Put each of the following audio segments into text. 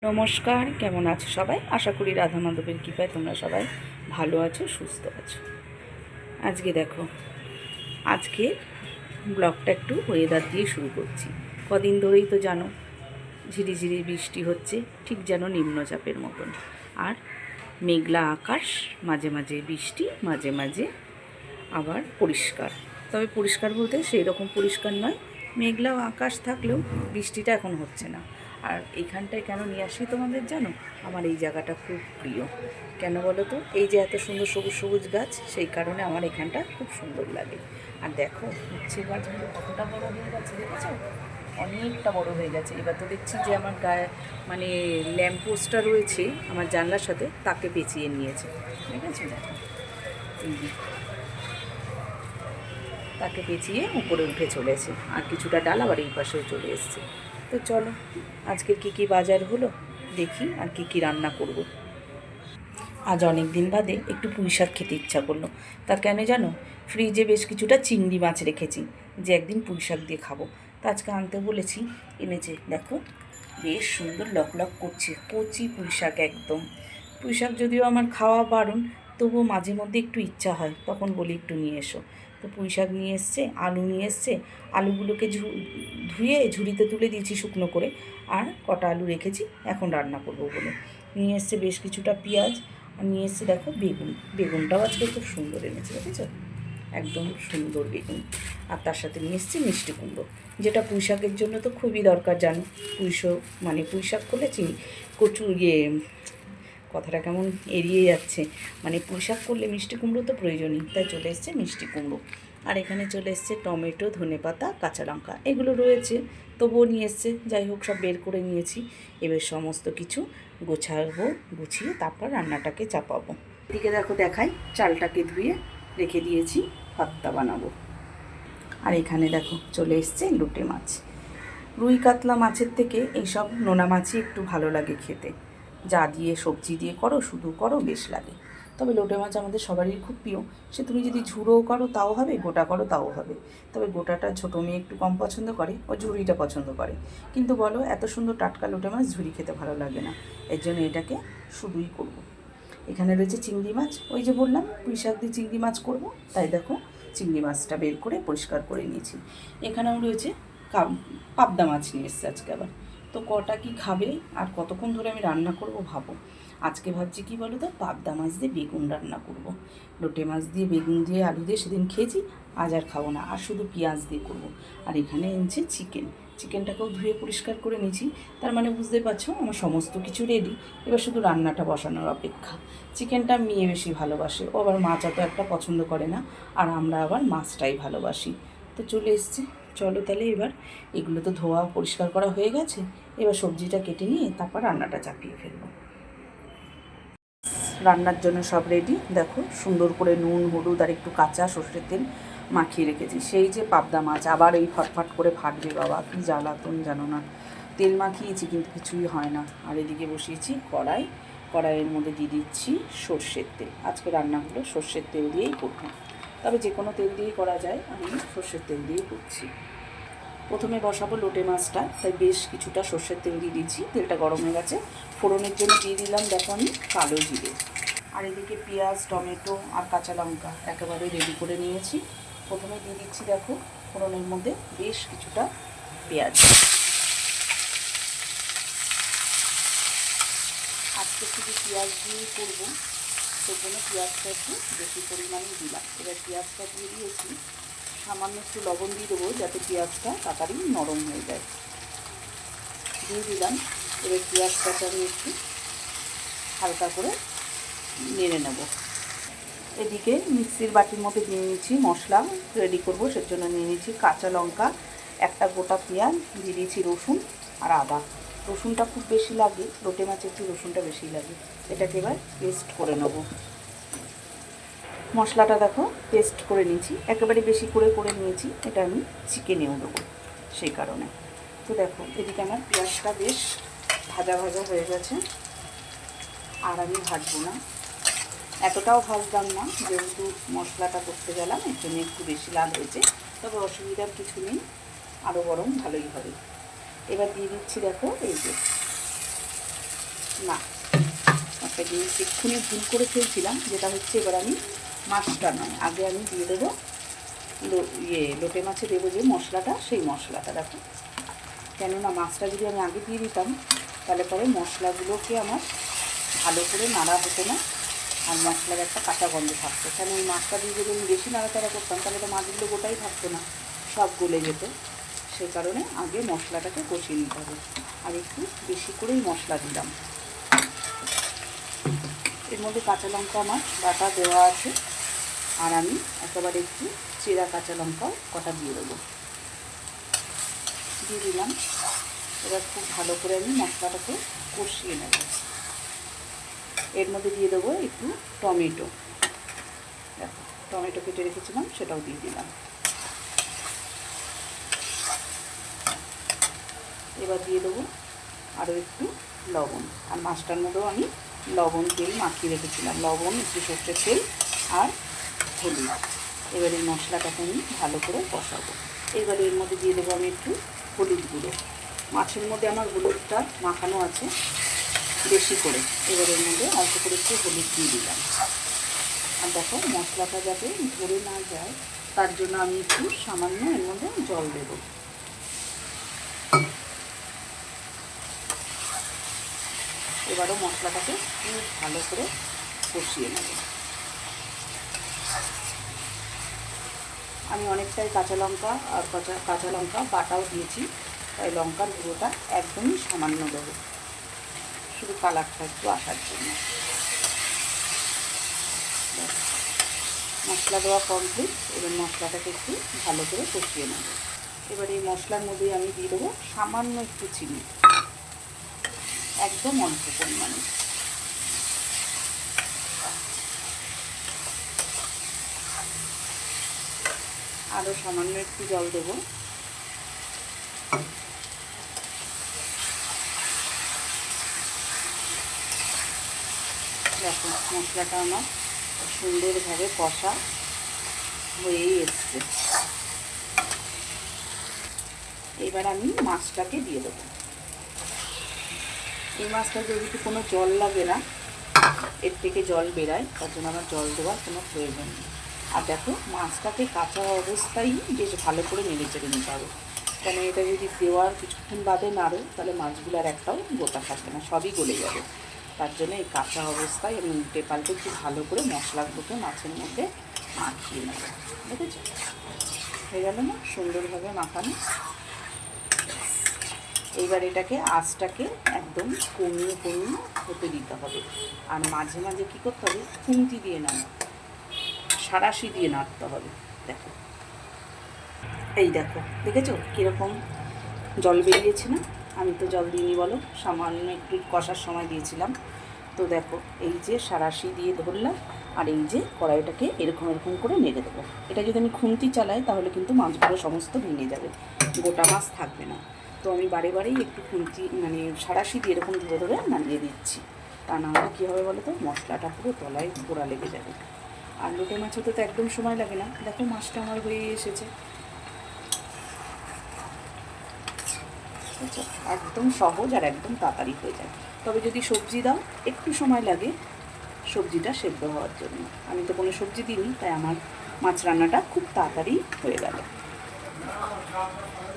নমস্কার, কেমন আছো সবাই? আশা করি রাধা মাধবের কৃপায় তোমরা সবাই ভালো আছো, সুস্থ আছো। আজকে দেখো, আজকে ব্লগটা একটু ওয়েদার দিয়ে শুরু করছি। কদিন ধরেই তো জানো ঝিরিঝিরি বৃষ্টি হচ্ছে, ঠিক যেন নিম্নচাপের মতন। আর মেঘলা আকাশ, মাঝে মাঝে বৃষ্টি, মাঝে মাঝে আবার পরিষ্কার। তবে পরিষ্কার বলতে সেই রকম পরিষ্কার নয়, মেঘলা আকাশ থাকলেও বৃষ্টিটা এখন হচ্ছে না। আর এইখানটায় কেন নিয়ে আসি তোমাদের জানো? আমার এই জায়গাটা খুব প্রিয়। কেন বলো তো? এই যে এত সুন্দর সবুজ সবুজ গাছ, সেই কারণে আমার এখানটা খুব সুন্দর লাগে। আর দেখো উচ্ছে গাছগুলো কতটা বড় হয়ে গেছে, দেখেছো? অনেকটা বড় হয়ে গেছে। এবার তো দেখছি যে আমার গায়ে মানে ল্যাম্পপোস্টটা রয়েছে আমার জানলার সাথে, তাকে পেঁচিয়ে নিয়েছে, দেখেছো? দেখো তাকে পেঁচিয়ে উপরে উঠে চলেছে, আর কিছুটা ডাল আবার এই পাশেও চলে এসছে। তো চলো আজকে কি কি বাজার হলো দেখি, আর কি কি রান্না করব। আজ অনেক দিন বাদে একটু পুঁই শাক খেতে ইচ্ছা করলো। তার কেন জানো? ফ্রিজে বেশ কিছুটা চিংড়ি মাছ রেখেছি, যে একদিন পুঁই শাক দিয়ে খাবো। তা আজকে আনতে বলেছি, এনেছে। দেখো বেশ সুন্দর লক লক করছে, কচি পুঁই শাক একদম। পুঁই শাক যদিও আমার খাওয়া বারণ, তবুও মাঝে মধ্যে একটু ইচ্ছা হয়, তখন বলি একটু নিয়ে এসো। তো পুঁই শাক নিয়ে এসছে, আলু নিয়ে এসছে। আলুগুলোকে ধুয়ে ঝুড়িতে তুলে দিয়েছি শুকনো করে, আর কটা আলু রেখেছি এখন রান্না করবো বলে। নিয়ে এসছে বেশ কিছুটা পেঁয়াজ, আর নিয়ে এসছে দেখো বেগুন। বেগুনটাও আজকে খুব সুন্দর এনেছে, দেখেছো? একদম সুন্দর বেগুন। আর তার সাথে নিয়ে এসছি মিষ্টি কুমড়ো, যেটা পুঁই শাকের জন্য তো খুবই দরকার জানো। পুঁই শাক করলে কচু কথাটা কেমন এড়িয়ে যাচ্ছে, মানে পুঁই শাক করলে মিষ্টি কুমড়ো তো প্রয়োজনই, তাই চলে এসছে মিষ্টি কুমড়ো। আর এখানে চলে এসছে টমেটো, ধনেপাতা, কাঁচা লঙ্কা, এগুলো রয়েছে, তবুও নিয়ে এসছে। যাই হোক, সব বের করে নিয়েছি। এবার সমস্ত কিছু গোছাবো, গুছিয়ে তারপর রান্নাটাকে চাপাবো। এদিকে দেখো দেখাই, চালটাকে ধুয়ে রেখে দিয়েছি, ভর্তা বানাবো। আর এখানে দেখো চলে এসছে লোটে মাছ। রুই কাতলা মাছের থেকে এইসব নোনা মাছই একটু ভালো লাগে খেতে। যা দিয়ে সবজি দিয়ে করো, শুধু করো, বেশ লাগে। তবে লোটে মাছ আমাদের সবারই খুব প্রিয়। সে তুমি যদি ঝুড়োও করো তাও হবে, গোটা করো তাও হবে। তবে গোটাটা ছোটো মেয়ে একটু কম পছন্দ করে, ও ঝুড়িটা পছন্দ করে। কিন্তু বলো, এত সুন্দর টাটকা লোটে মাছ ঝুড়ি খেতে ভালো লাগে না, এর জন্য এটাকে শুধুই করবো। এখানে রয়েছে চিংড়ি মাছ, ওই যে বললাম পুঁই শাক দিয়ে চিংড়ি মাছ করব, তাই দেখো চিংড়ি মাছটা বের করে পরিষ্কার করে নিয়েছি। এখানেও রয়েছে পাবদা মাছ নিয়ে এসছে আজকে আবার। তো কটা কি খাবে আর কতক্ষণ ধরে আমি রান্না করব ভাবো। আজকে ভাবছি কি বলো তো, পাবদা মাছ দিয়ে বেগুন রান্না করব। লোটে মাছ দিয়ে বেগুন দিয়ে আলু দিয়ে সেদিন খেয়েছি, আজ আর খাবো না, আর শুধু পেঁয়াজ দিয়ে করব। আর এখানে এনেছি চিকেনটাকেও ধুয়ে পরিষ্কার করে নিয়েছি। তার মানে বুঝতে পারছো আমার সমস্ত কিছু রেডি, এবার শুধু রান্নাটা বসানোর অপেক্ষা। চিকেনটা মেয়ে বেশি ভালোবাসে, ও আবার মাছ অত একটা পছন্দ করে না, আর আমরা আবার মাছটাই ভালোবাসি। তো চলে এসছে, চলো তাহলে এবার এগুলো তো ধোয়া পরিষ্কার করা হয়ে গেছে, এবার সবজিটা কেটে নিয়ে তারপর রান্নাটা চাপিয়ে ফেলবো। রান্নার জন্য সব রেডি, দেখো সুন্দর করে নুন, হলুদ আর একটু কাঁচা সর্ষের তেল মাখিয়ে রেখেছি। সেই যে পাবদা মাছ আবার এই ফটফট করে ফাটবে, বাবা কী জ্বালাতন জানো না। তেল মাখিয়েছি কিন্তু কিছুই হয় না। আর এদিকে বসিয়েছি কড়াইয়ের মধ্যে দিয়ে দিচ্ছি সর্ষের তেল। আজকে রান্নাগুলো সর্ষের তেল দিয়েই করবো, তবে যে কোনো তেল দিয়েই করা যায়, আমি সর্ষের তেল দিয়েই করছি। প্রথমে বসাবো লোটে মাছটা, তাই বেশ কিছুটা সর্ষের তেল দিয়ে দিচ্ছি। তেলটা গরম হয়ে গেছে, ফোড়নের জন্য দিয়ে দিলাম দেখো আমি কালো জিরে। আর এদিকে পেঁয়াজ, টমেটো আর কাঁচা লঙ্কা একেবারে রেডি করে নিয়েছি। প্রথমে দিয়ে দিচ্ছি দেখো ফোড়নের মধ্যে বেশ কিছুটা পেঁয়াজ। আজকে শুধু পেঁয়াজ দিয়েই করবো, সেই জন্য পেঁয়াজটা একটু বেশি পরিমাণে দিলাম। এবার পেঁয়াজটা দিয়ে দিয়েছি, সামান্য একটু লবণ দিয়ে দেবো যাতে পেঁয়াজটা তাড়াতাড়ি নরম হয়ে যায়। দিয়ে দিলাম। এবার পেঁয়াজটাকে আমি একটু হালকা করে নেড়ে নেব। এদিকে মিক্সির বাটির মধ্যে দিয়ে নিয়েছি মশলা রেডি করব, সেজন্য নিয়ে নিয়েছি কাঁচা লঙ্কা, একটা গোটা পেঁয়াজ, দিয়ে দিয়েছি রসুন আর আদা। রসুনটা খুব বেশি লাগে, লোটে মাছে একটু রসুনটা বেশি লাগে। এটাকে এবার পেস্ট করে নেব। মশলাটা দেখো পেস্ট করে নিয়েছি, একেবারে বেশি করে নিয়েছি, এটা আমি চিকেনেও দেবো সেই কারণে। তো দেখো এদিকে আমার পেঁয়াজটা বেশ ভাজা ভাজা হয়ে গেছে, আর আমি ভাজবো না, এতটাও ভাজলাম না, যেহেতু মশলাটা করতে গেলাম এর জন্য একটু বেশি লাল হয়েছে। তবে অসুবিধার কিছু নেই, আরও বরং ভালোই হবে। এবার দিয়ে দিচ্ছি দেখো এই যে না, একটা জিনিস এক্ষুনি ভুল করে ফেলছিলাম, যেটা হচ্ছে এবার আমি মাছটা নয়, আগে আমি দিয়ে দেবো লোটে মাছে দেবো যে মশলাটা, সেই মশলাটা দেখো। কেননা মাছটা যদি আমি আগে দিয়ে দিতাম তাহলে পরে মশলাগুলোকে আমার ভালো করে নাড়া হতো না, আর মশলার একটা কাঁচা গন্ধ থাকতো। কেন ওই মাছটা দিয়ে যদি আমি বেশি নাড়াচাড়া করতাম তাহলে তো মাছগুলো গোটাই থাকতো না, সব গলে যেত। সেই কারণে আগে মশলাটাকে কষিয়ে নিতে হবে। আর একটু বেশি করেই মশলা দিলাম। এর মধ্যে কাঁচা লঙ্কা আমার বাটা দেওয়া আছে, আর আমি একেবারে একটু চেরা কাঁচা লঙ্কাও কটা দিয়ে দেবো, দিয়ে দিলাম। এবার খুব ভালো করে আমি মশলাটাকে কষিয়ে নেব। এর মধ্যে দিয়ে দেবো একটু টমেটো, দেখো টমেটো কেটে রেখেছিলাম সেটাও দিয়ে দিলাম। এবার দিয়ে দেবো আরও একটু লবণ, আর মাছটার মধ্যেও আমি লবণ তেল মাখিয়ে রেখেছিলাম, লবণ, একটু সর্ষের তেল আর হলুদ। এবার এই মশলাটাকে আমি ভালো করে কষাবো। এবার এর মধ্যে দিয়ে দেবো আমি একটু হলুদ গুঁড়ো, মাছের মধ্যে আমার হলুদটা মাখানো আছে বেশি করে। এবার এর মধ্যে অল্প করে একটু হলুদ দিয়ে দিলাম। আর দেখো মশলাটা যাতে ধরে না যায় তার জন্য আমি একটু সামান্য এর মধ্যে জল দেবো। এবারও মশলাটাকে খুব ভালো করে কষিয়ে নেব। আমি অনেকটাই কাঁচা লঙ্কা আর কাঁচা লঙ্কা বাটাও দিয়েছি, তাই লঙ্কার গুঁড়োটা একদমই সামান্য দেবো, শুধু কালারটা একটু আসার জন্য। মশলা দেওয়া কমপ্লিট। এবার মশলাটাকে একটু ভালো করে কষিয়ে নেব। এবার এই মশলার মধ্যে আমি দিয়ে দেবো সামান্য একটু চিনি, একদম অল্প পরিমাণে। আরও সামান্য একটু জল দেবো। দেখো মশলাটা আমার সুন্দরভাবে কষা হয়েই এসছে। এবার আমি মাছটাকে দিয়ে দেবো। এই মাছটা যেহেতু কোনো জল লাগে না, এর থেকে জল বেরায়, তার জন্য আমার জল দেওয়ার কোনো প্রয়োজন নেই। আর দেখো মাছটাকে কাঁচা অবস্থায় বেশ ভালো করে নেড়ে চেড়ে নিতে হবে, কেন এটা যদি দেওয়ার কিছুক্ষণ বাদে নাড়ো তাহলে মাছগুলো আর একটাও গোটা থাকবে না, সবই গলে যাবে। তার জন্য এই কাঁচা অবস্থায় আমি উল্টে পাল্টে একটু ভালো করে মশলাগুলোকে মাছের মধ্যে মাখিয়ে নেব। দেখেছো হয়ে গেল না সুন্দরভাবে মাখানো। এইবার এটাকে আঁচটাকে একদম কমিয়ে কমিয়ে হতে দিতে হবে। আর মাঝে মাঝে কী করতে হবে, খুন্তি দিয়ে নাড়া, সাঁড়াশি দিয়ে নাড়তে হবে। দেখো এই দেখো দেখেছো কীরকম জল বেরিয়েছে না? আমি তো জল দিইনি বলো, সামান্য একটু কষার সময় দিয়েছিলাম। তো দেখো এই যে সাঁড়াশি দিয়ে ধরলাম, আর এই যে কড়াইটাকে এরকম এরকম করে নেড়ে দেবো। এটা যদি আমি খুন্তি চালাই তাহলে কিন্তু মাছগুলো সমস্ত ভেঙে যাবে, গোটা মাছ থাকবে না। তো আমি বারে বারেই একটু খুন্তি মানে সাঁড়াশি দিয়ে এরকম ধরে ধরে নাড়িয়ে দিচ্ছি, তা না হলে কী হবে বলো তো, মশলাটা পুরো তলায় পোড়া লেগে যাবে। আর লোটে মাছ হতে তো একদম সময় লাগে না। দেখো মাছটা আমার হয়ে এসেছে, আচ্ছা একদম সহজ আর একদম তাড়াতাড়ি হয়ে যায়। তবে যদি সবজি দাও একটু সময় লাগে সবজিটা সেদ্ধ হওয়ার জন্য। আমি তো কোনো সবজি দিইনি, তাই আমার মাছ রান্নাটা খুব তাড়াতাড়ি হয়ে গেল।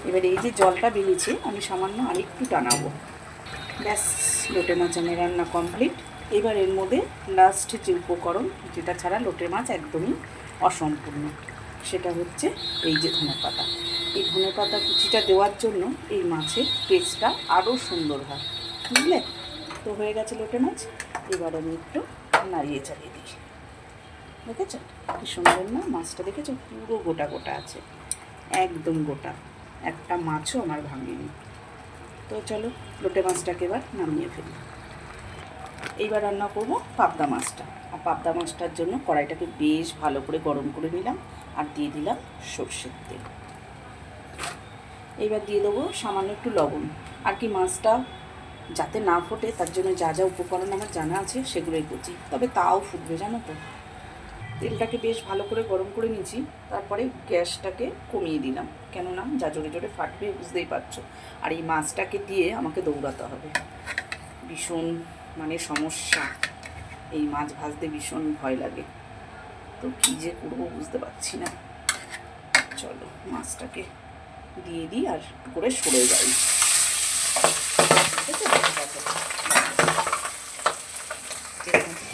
এবার এই যে জলটা বেরিয়েছে আমি সামান্য আরেকটু টানাবো। ব্যাস লোটে মাছ আমার রান্না কমপ্লিট। এবার এর মধ্যে লাস্ট যে উপকরণ, যেটা ছাড়া লোটে মাছ একদমই অসম্পূর্ণ, সেটা হচ্ছে এই যে ধনেপাতা। এই ধনেপাতা কুচিটা দেওয়ার জন্য এই মাছের টেস্টটা আরও সুন্দর হয়, বুঝলে? তো হয়ে গেছে লোটে মাছ। এবার আমি একটু নাড়িয়ে চালিয়ে দিই। দেখেছো কি সুন্দর না মাছটা? দেখেছো পুরো গোটা গোটা আছে, একদম গোটা, একটা মাছও আমার ভাঙেনি। তো চলো লোটে মাছটাকে এবার নামিয়ে ফেলি। এইবার রান্না করব পাবদা মাছটা। আর পাবদা মাছটার জন্য কড়াইটাকে বেশ ভালো করে গরম করে নিলাম, আর দিয়ে দিলাম সর্ষের তেল। এইবার দিয়ে দেবো সামান্য একটু লবণ। আর কি মাছটা যাতে না ফোটে তার জন্য যা যা উপকরণ আমার জানা আছে সেগুলোই করছি, তবে তাও ফুটবে জানো তো। তেলটাকে বেশ ভালো করে গরম করে নিয়েছি, তারপরে গ্যাসটাকে কমিয়ে দিলাম, কেননা যা জোরে জোরে ফাটবে বুঝতেই পারছো। আর এই মাছটাকে দিয়ে আমাকে দৌড়াতে হবে, ভীষণ মানে সমস্যা, এই মাছ ভাজতে ভীষণ ভয় লাগে। তো কী যে করবো বুঝতে পারছি না। চলো মাছটাকে দিয়ে দিই আর করে সরে যাই।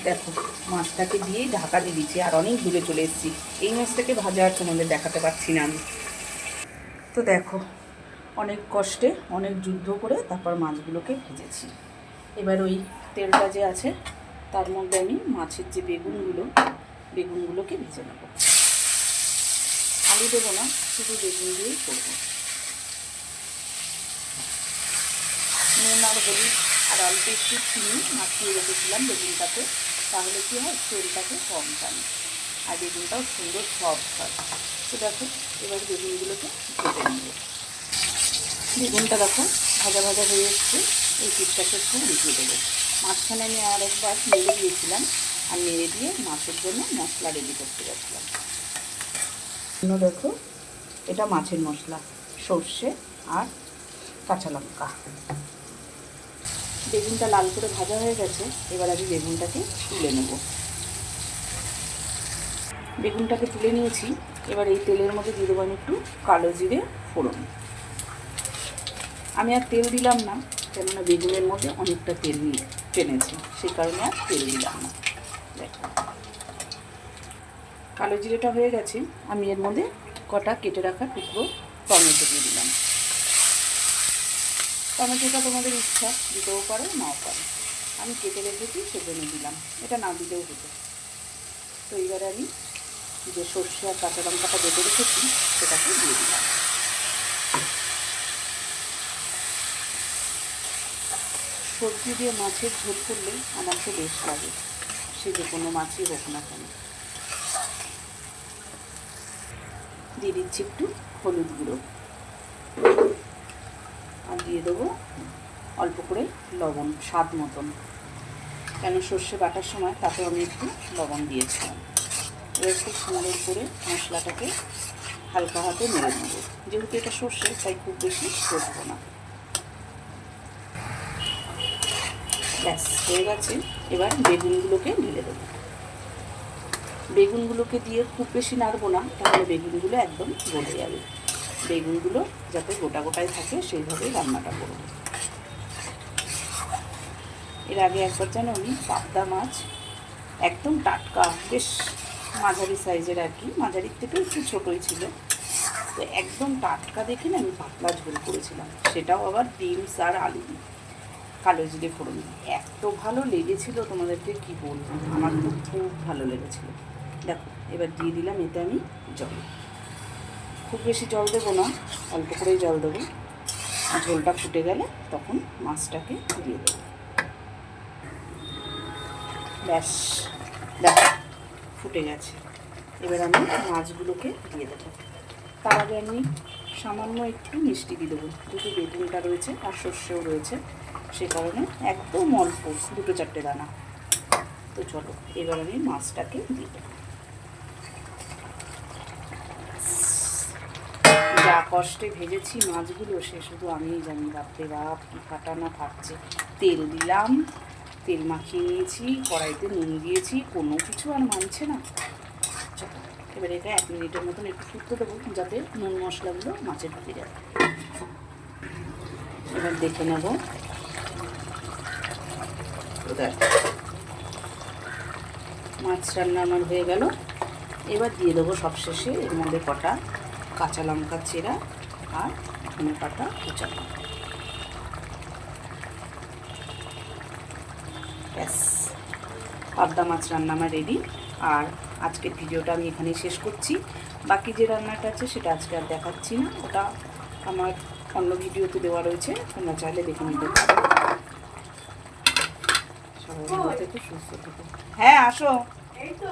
দেখো মাছটাকে দিয়েই ঢাকা দিয়ে দিচ্ছি, আর অনেক দূরে চলে এসেছি। এই মাছটাকে ভাজা আর তোমাদের দেখাতে পারছি না আমি। তো দেখো অনেক কষ্টে অনেক যুদ্ধ করে তারপর মাছগুলোকে ভেজেছি। এবার ওই তেলটা যে আছে তার মধ্যে আমি মাছের যে বেগুনগুলোকে ভেজে নেব। আলু দেবো না, শুধু বেগুন দিয়েই করবো। নুন আর হলুদ আর অল্প একটু চিনি মাখিয়ে রেখেছিলাম বেগুনটাতে, তাহলে কী হয় তেলটাকে কম টানে আর বেগুনটাও সুন্দর সফট হয়। তো দেখো এবার বেগুনগুলোকে ভেজে নেব। বেগুনটা দেখো ভাজা ভাজা হয়ে এসছে, এই পিঠটাকে একটু উঠিয়ে দেবো। মাঝখানে আমি আর একবার নেড়ে দিয়েছিলাম, আর নেড়ে দিয়ে মাছের জন্য মশলা রেডি করতে যাচ্ছিলাম। দেখো এটা মাছের মশলা, সর্ষে আর কাঁচা লঙ্কা। বেগুনটা লাল করে ভাজা হয়ে গেছে, এবার আমি বেগুনটাকে তুলে নেব। বেগুনটাকে তুলে নিয়েছি, এবার এই তেলের মধ্যে দিয়ে দেবো আমি একটু কালো জিরে ফোড়ন। আমি আর তেল দিলাম না, কেননা বেগুনের মধ্যে অনেকটা তেল টেনেছে, সেই কারণে আর তেল দিলাম না। দেখো কালো জিরেটা হয়ে গেছে, আমি এর মধ্যে কটা কেটে রাখা টুকরো টমেটো দিয়ে দিলাম। টমেটোটা তোমাদের ইচ্ছা, দিতেও পারো নাও পারো, আমি কেটে রেখেছি সেজন্য দিলাম, এটা না দিলেও হতো। তো এবারে আমি যে সর্ষে আর কাঁচা লঙ্কাটা বেটে রেখেছি সেটাকে দিয়ে দিলাম। সবজি দিয়ে মাছের ঝোল করলে আমার তো বেশ লাগে, সে যে কোনো মাছই হোক না কেন। দিয়ে দিচ্ছি একটু হলুদ গুঁড়ো, আর দিয়ে দেবো অল্প করে লবণ স্বাদ মতন, কেন সর্ষে বাটার সময় তাতে আমি একটু লবণ দিয়েছিলাম। এবার খুব সুন্দর করে মশলাটাকে হালকা হাতে নেড়ে নেব, যেহেতু এটা সর্ষে তাই খুব বেশি কষবো না। ব্যাস হয়ে গেছে, এবার বেগুনগুলোকে ঢেলে দেবো। বেগুনগুলোকে দিয়ে খুব বেশি নাড়বো না, তাহলে বেগুনগুলো একদম গলে যাবে। বেগুনগুলো যাতে গোটা গোটায় থাকে সেইভাবেই রান্নাটা করব। এর আগে একবার যেন আমি পাবদা মাছ একদম টাটকা, বেশ মাঝারি সাইজের আর কি, মাঝারির থেকে একটু ছোটোই ছিল, তো একদম টাটকা দেখে না আমি পাতলা ঝোল করেছিলাম, সেটাও আবার ডিম আর আলু দিয়ে কালো জিরে ফোড়ন। এত ভালো লেগেছিল তোমাদেরকে কি বলবো, আমার তো খুব ভালো লেগেছিল। দেখো এবার দিয়ে দিলাম এতে আমি জল, খুব বেশি জল দেবো না, অল্প করেই জল দেবো। ঝোলটা ফুটে গেলে তখন মাছটাকে দিয়ে দেবো। ব্যাস দেখো ফুটে গেছে, এবার আমি মাছগুলোকে দিয়ে দেবো। তার আগে আমি সামান্য একটু মিষ্টি দিয়ে দেবো, যেহেতু বেগুনটা রয়েছে আর সর্ষেও রয়েছে, সে কারণে একদম অল্প 2-4 দানা। তো চলো এবার আমি মাছটাকে দিয়ে দেবো। যা কষ্টে ভেজেছি মাছগুলো সে শুধু আমিই জানি, বাপরে বাপ কী ফাটা না ফাটছে। তেল দিলাম, তেল মাখিয়ে নিয়েছি, কড়াইতে নুন দিয়েছি, কোনো কিছু আর মানছে না। চলো এবার এটা 1 মিনিটের মতন একটু ফুটতে দেবো, যাতে নুন মশলাগুলো মাছে ঢুকে যায়। এবার দেখে নেব, মাছ রান্না আমার হয়ে গেল। এবার দিয়ে দেবো সবশেষে এর মধ্যে কটা কাঁচা লঙ্কা চেরা আর ধনে পাতা কুচানো। ব্যাস পাবদা মাছ রান্না আমার রেডি। আর আজকের ভিডিওটা আমি এখানেই শেষ করছি। বাকি যে রান্নাটা আছে সেটা আজকে আর দেখাচ্ছি না, ওটা আমার অন্য ভিডিওতে দেওয়া রয়েছে, তোমরা চাইলে দেখে নিতে পারো। সবাই ভালো থেকো, সুস্থ থেকো। হ্যাঁ আসো। এই তো